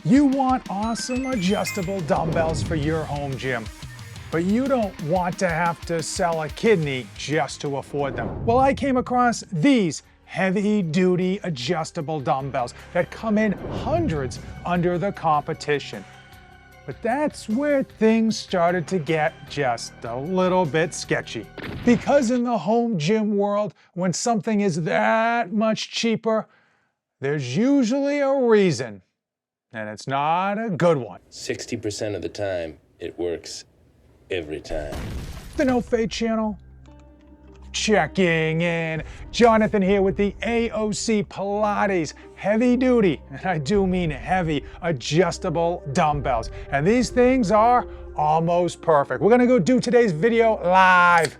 You want awesome adjustable dumbbells for your home gym, but you don't want to have to sell a kidney just to afford them. Well, I came across these heavy-duty adjustable dumbbells that come in hundreds under the competition. But that's where things started to get just a little bit sketchy. Because in the home gym world, when something is that much cheaper, there's usually a reason. And it's not a good one. 60% of the time, it works every time. The No Fade channel, checking in. Jonathan here with the AOC Pilates heavy duty, and I do mean heavy, adjustable dumbbells. And these things are almost perfect. We're gonna go do today's video live.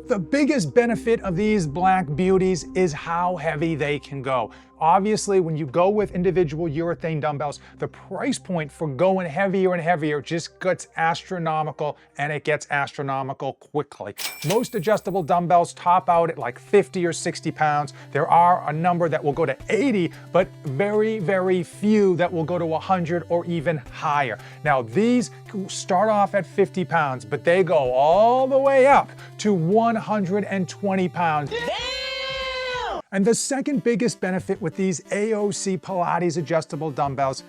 The biggest benefit of these black beauties is how heavy they can go. Obviously, when you go with individual urethane dumbbells, the price point for going heavier and heavier just gets astronomical, and it gets astronomical quickly. Most adjustable dumbbells top out at like 50 or 60 pounds. There are a number that will go to 80, but very, very few that will go to 100 or even higher. Now, these start off at 50 pounds, but they go all the way up to 120 pounds. And the second biggest benefit with these AOC Pilates adjustable dumbbells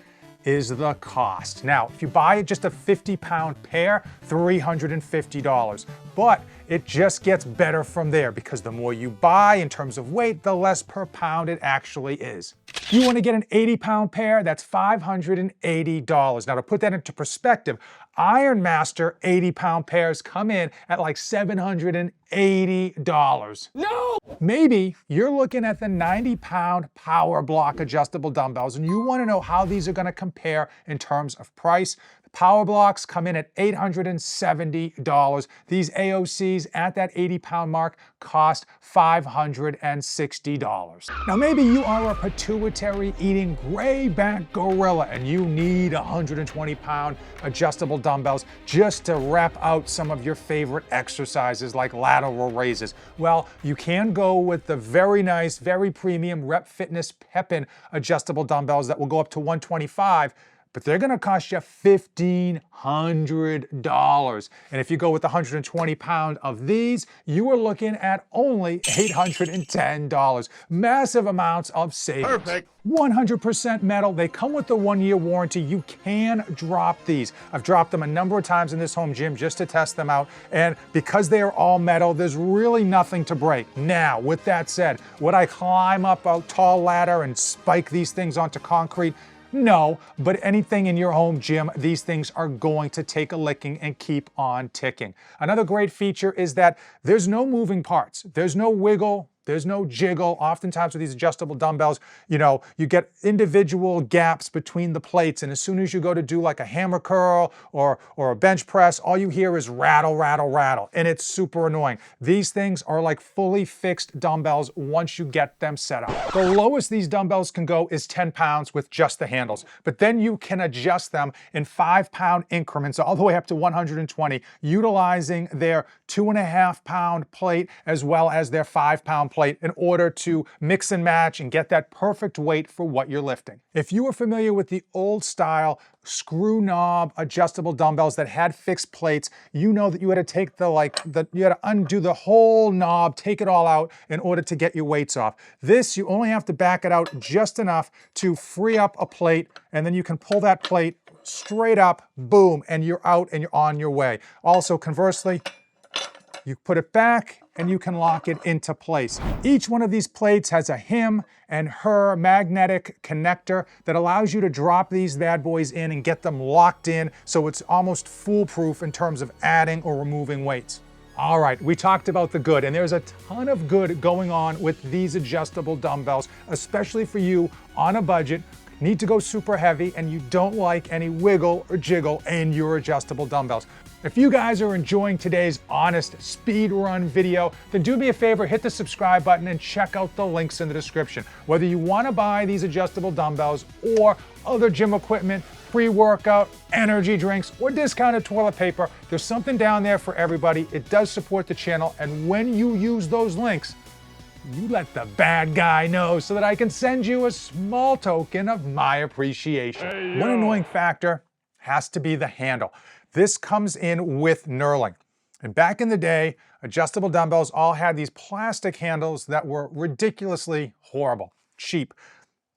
is the cost. Now, if you buy just a 50-pound pair, $350. But it just gets better from there because the more you buy in terms of weight, the less per pound it actually is. If you want to get an 80-pound pair, that's $580. Now, to put that into perspective, Iron Master 80-pound pairs come in at like $780. No! Maybe you're looking at the 90-pound Power Block adjustable dumbbells and you want to know how these are going to compare in terms of price. The Power Blocks come in at $870. These AOCs at that 80-pound mark cost $560. Now, maybe you are a pituitary-eating gray-back gorilla and you need 120-pound adjustable dumbbells just to rep out some of your favorite exercises like lateral raises. Well, you can go with the very nice, very premium Rep Fitness Pep-In adjustable dumbbells that will go up to 125, but they're gonna cost you $1,500. And if you go with 120 pound of these, you are looking at only $810. Massive amounts of savings. Perfect. 100% metal. They come with the 1-year warranty. You can drop these. I've dropped them a number of times in this home gym just to test them out. And because they are all metal, there's really nothing to break. Now, with that said, would I climb up a tall ladder and spike these things onto concrete? No, but anything in your home gym, these things are going to take a licking and keep on ticking. Another great feature is that there's no moving parts. There's no wiggle. There's no jiggle. Oftentimes with these adjustable dumbbells, you get individual gaps between the plates, and as soon as you go to do like a hammer curl or a bench press, all you hear is rattle, rattle, rattle, and it's super annoying. These things are like fully fixed dumbbells once you get them set up. The lowest these dumbbells can go is 10 pounds with just the handles, but then you can adjust them in 5-pound increments all the way up to 120, utilizing their 2.5-pound plate as well as their 5-pound plate in order to mix and match and get that perfect weight for what you're lifting. If you are familiar with the old style screw knob adjustable dumbbells that had fixed plates, you know that you had to take you had to undo the whole knob, take it all out in order to get your weights off. This, you only have to back it out just enough to free up a plate, and then you can pull that plate straight up, boom, and you're out and you're on your way. Also, conversely, you put it back and you can lock it into place. Each one of these plates has a him and her magnetic connector that allows you to drop these bad boys in and get them locked in, so it's almost foolproof in terms of adding or removing weights. All right, we talked about the good, and there's a ton of good going on with these adjustable dumbbells, especially for you on a budget, need to go super heavy, and you don't like any wiggle or jiggle in your adjustable dumbbells. If you guys are enjoying today's honest speed run video, then do me a favor, hit the subscribe button and check out the links in the description. Whether you want to buy these adjustable dumbbells or other gym equipment, pre-workout, energy drinks, or discounted toilet paper, there's something down there for everybody. It does support the channel, and when you use those links, you let the bad guy know so that I can send you a small token of my appreciation. One annoying factor has to be the handle. This comes in with knurling. And back in the day, adjustable dumbbells all had these plastic handles that were ridiculously horrible, cheap.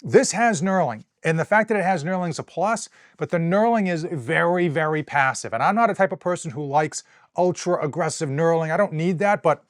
This has knurling, and the fact that it has knurling is a plus, but the knurling is very, very passive. And I'm not a type of person who likes ultra aggressive knurling. I don't need that, but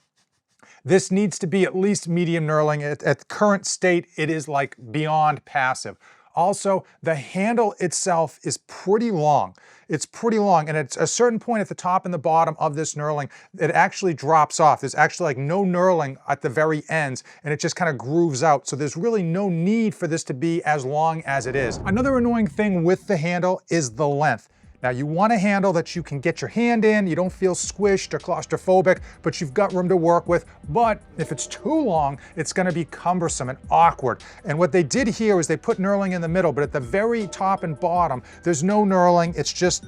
this needs to be at least medium knurling. At current state, it is like beyond passive. Also, the handle itself is pretty long. It's pretty long, and at a certain point at the top and the bottom of this knurling, it actually drops off. There's actually like no knurling at the very ends, and it just kind of grooves out. So there's really no need for this to be as long as it is. Another annoying thing with the handle is the length. Now you want a handle that you can get your hand in, you don't feel squished or claustrophobic, but you've got room to work with. But if it's too long, it's gonna be cumbersome and awkward. And what they did here is they put knurling in the middle, but at the very top and bottom, there's no knurling, it's just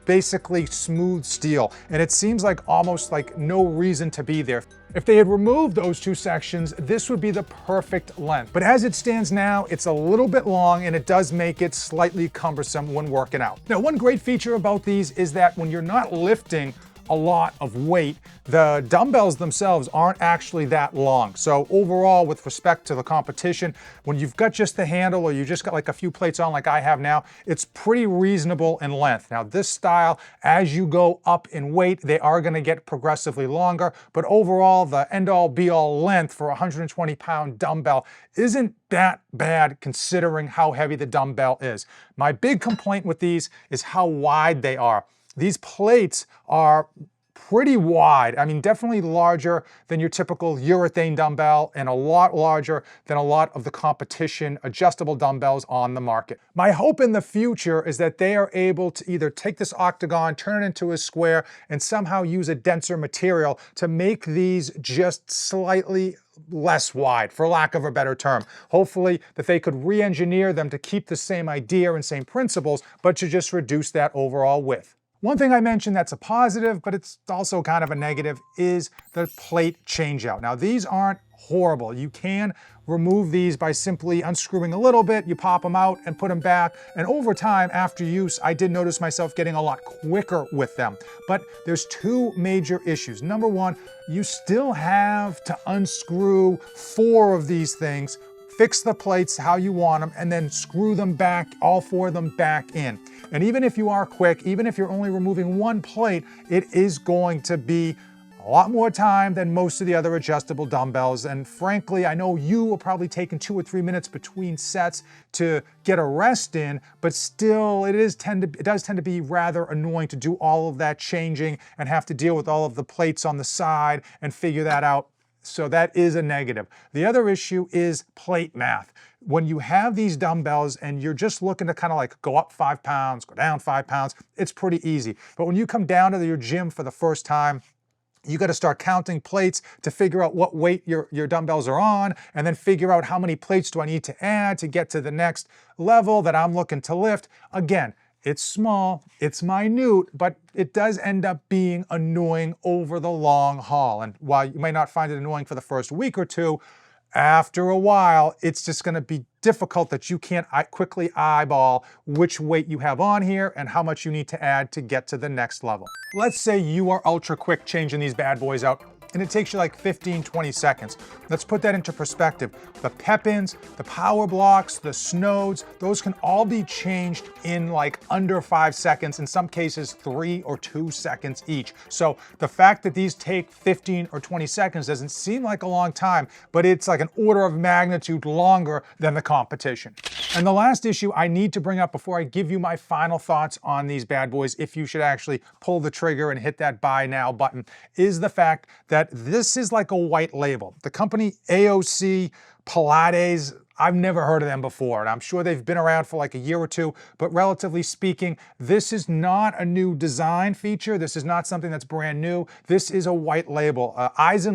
basically smooth steel. And it seems like almost like no reason to be there. If they had removed those two sections, this would be the perfect length. But as it stands now, it's a little bit long and it does make it slightly cumbersome when working out. Now, one great feature about these is that when you're not lifting a lot of weight, the dumbbells themselves aren't actually that long. So overall, with respect to the competition, when you've got just the handle or you just got like a few plates on like I have now, it's pretty reasonable in length. Now this style, as you go up in weight, they are gonna get progressively longer, but overall, the end-all be-all length for a 120-pound dumbbell isn't that bad considering how heavy the dumbbell is. My big complaint with these is how wide they are. These plates are pretty wide. I mean, definitely larger than your typical urethane dumbbell and a lot larger than a lot of the competition adjustable dumbbells on the market. My hope in the future is that they are able to either take this octagon, turn it into a square, and somehow use a denser material to make these just slightly less wide, for lack of a better term. Hopefully that they could re-engineer them to keep the same idea and same principles, but to just reduce that overall width. One thing I mentioned that's a positive, but it's also kind of a negative, is the plate changeout. Now these aren't horrible. You can remove these by simply unscrewing a little bit, you pop them out and put them back, and over time, after use, I did notice myself getting a lot quicker with them. But there's two major issues. Number one, you still have to unscrew 4 of these things, fix the plates how you want them, and then screw them back, all 4 of them back in. And even if you are quick, even if you're only removing 1 plate, it is going to be a lot more time than most of the other adjustable dumbbells. And frankly, I know you will probably take 2 or 3 minutes between sets to get a rest in, but still it does tend to be rather annoying to do all of that changing and have to deal with all of the plates on the side and figure that out. So that is a negative. The other issue is plate math. When you have these dumbbells and you're just looking to kind of like go up 5 pounds, go down 5 pounds, it's pretty easy. But when you come down to your gym for the first time, you got to start counting plates to figure out what weight your dumbbells are on, and then figure out how many plates do I need to add to get to the next level that I'm looking to lift. Again, it's small, it's minute, but it does end up being annoying over the long haul. And while you may not find it annoying for the first week or two, after a while, it's just going to be difficult that you can't quickly eyeball which weight you have on here and how much you need to add to get to the next level. Let's say you are ultra quick changing these bad boys out, and it takes you like 15, 20 seconds. Let's put that into perspective. The pep-ins, the power blocks, the snodes, those can all be changed in like under 5 seconds, in some cases 3 or 2 seconds each. So the fact that these take 15 or 20 seconds doesn't seem like a long time, but it's like an order of magnitude longer than the competition. And the last issue I need to bring up before I give you my final thoughts on these bad boys, if you should actually pull the trigger and hit that buy now button, is the fact that this is like a white label. The company AOC Pilates I've never heard of them before, and I'm sure they've been around for like a year or two, but relatively speaking, this is not a new design feature. This is not something that's brand new. This is a white label.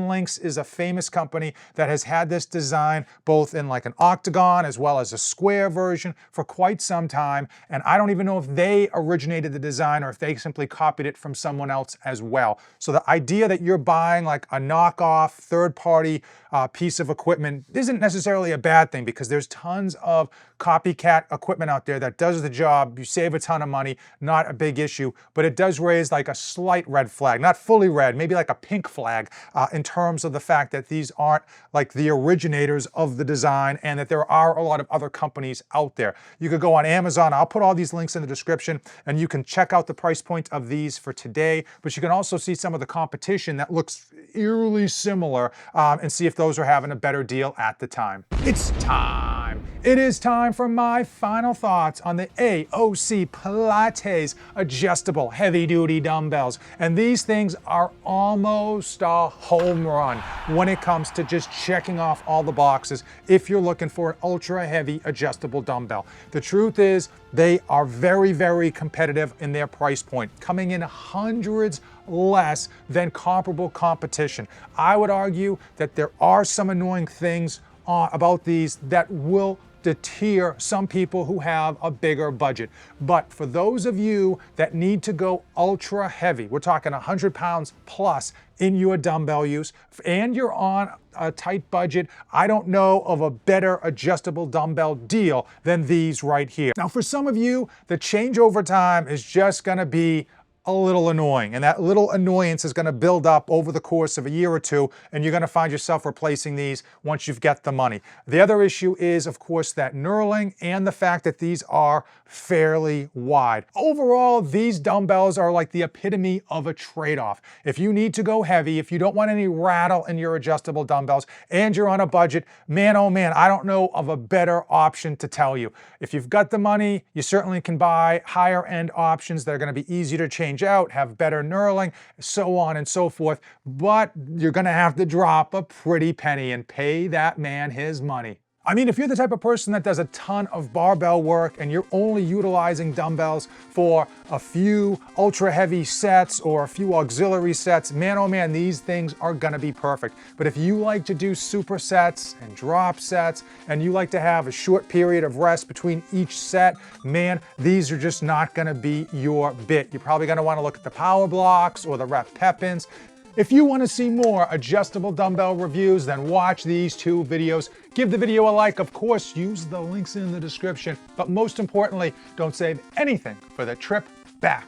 Links is a famous company that has had this design both in like an octagon as well as a square version for quite some time, and I don't even know if they originated the design or if they simply copied it from someone else as well. So the idea that you're buying like a knockoff third-party piece of equipment isn't necessarily a bad thing, because there's tons of copycat equipment out there that does the job. You save a ton of money, not a big issue, but it does raise like a slight red flag, not fully red, maybe like a pink flag, in terms of the fact that these aren't like the originators of the design, and that there are a lot of other companies out there. You could go on Amazon. I'll put all these links in the description, and you can check out the price point of these for today, but you can also see some of the competition that looks eerily similar, and see if those are having a better deal at the time. It's time. It is time for my final thoughts on the AOC Pilates Adjustable Heavy-Duty Dumbbells. And these things are almost a home run when it comes to just checking off all the boxes if you're looking for an ultra-heavy adjustable dumbbell. The truth is, they are very, very competitive in their price point, coming in hundreds less than comparable competition. I would argue that there are some annoying things about these that will deter some people who have a bigger budget. But for those of you that need to go ultra heavy, we're talking 100 pounds plus in your dumbbell use, and you're on a tight budget, I don't know of a better adjustable dumbbell deal than these right here. Now, for some of you, the changeover time is just gonna be a little annoying, and that little annoyance is going to build up over the course of a year or two, and you're going to find yourself replacing these once you've got the money. The other issue is, of course, that knurling and the fact that these are fairly wide. Overall, these dumbbells are like the epitome of a trade-off. If you need to go heavy, if you don't want any rattle in your adjustable dumbbells, and you're on a budget, man, oh man, I don't know of a better option to tell you. If you've got the money, you certainly can buy higher end options that are going to be easy to change out, have better knurling, so on and so forth, but you're gonna have to drop a pretty penny and pay that man his money. I mean, if you're the type of person that does a ton of barbell work and you're only utilizing dumbbells for a few ultra heavy sets or a few auxiliary sets, man, oh man, these things are gonna be perfect. But if you like to do supersets and drop sets, and you like to have a short period of rest between each set, man, these are just not gonna be your bit. You're probably gonna wanna look at the power blocks or the rep pep-ins. If you want to see more adjustable dumbbell reviews, then watch these two videos. Give the video a like, of course, use the links in the description, but most importantly, don't save anything for the trip back.